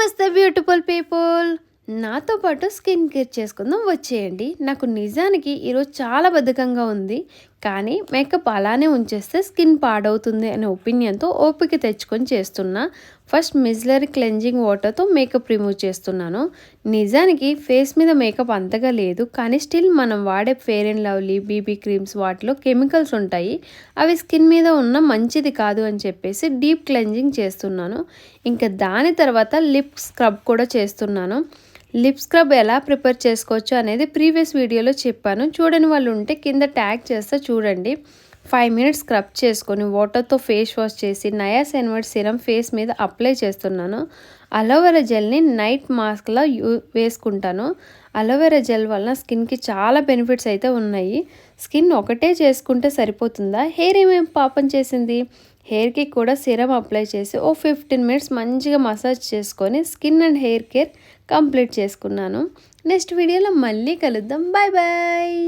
నమస్తే beautiful people, నాతో పాటు స్కిన్ కేర్ చేసుకుందాం వచ్చేయండి. నాకు నిజానికి ఈరోజు చాలా బద్ధకంగా ఉంది, కానీ మేకప్ అలానే ఉంచేస్తే స్కిన్ పాడవుతుంది అనే ఒపీనియన్తో ఓపిక తెచ్చుకొని చేస్తున్నా. ఫస్ట్ మిజ్లరీ క్లెన్జింగ్ వాటర్తో మేకప్ రిమూవ్ చేస్తున్నాను. నిజానికి ఫేస్ మీద మేకప్ అంతగా లేదు, కానీ స్టిల్ మనం వాడే fair and lovely BB creams వాటిలో కెమికల్స్ ఉంటాయి. అవి స్కిన్ మీద ఉన్న మంచిది కాదు అని చెప్పేసి డీప్ క్లెన్జింగ్ చేస్తున్నాను. ఇంకా దాని తర్వాత లిప్ స్క్రబ్ కూడా చేస్తున్నాను. లిప్ స్క్రబ్ ఎలా ప్రిపేర్ చేసుకోవచ్చు అనేది ప్రీవియస్ వీడియోలో చెప్పాను. చూడని వాళ్ళు ఉంటే కింద ట్యాగ్ చేస్తే చూడండి. 5 మినిట్స్ స్క్రబ్ చేసుకొని వాటర్తో ఫేస్ వాష్ చేసి నయాసినమైడ్ సిరం ఫేస్ మీద అప్లై చేస్తున్నాను. అలోవెరా జెల్ని నైట్ మాస్క్లా వేసుకుంటాను. అలోవెరా జెల్ వలన స్కిన్కి చాలా బెనిఫిట్స్ అయితే ఉన్నాయి. స్కిన్ ఒకటే చేసుకుంటే సరిపోతుందా? హెయిర్ ఏమేమి పాపం చేసింది? హెయిర్కి కూడా సిరం అప్లై చేసి 15 మినిట్స్ మంచిగా మసాజ్ చేసుకొని skin and hair care complete చేసుకున్నాను. నెక్స్ట్ వీడియోలో మళ్ళీ కలుద్దాం. Bye bye.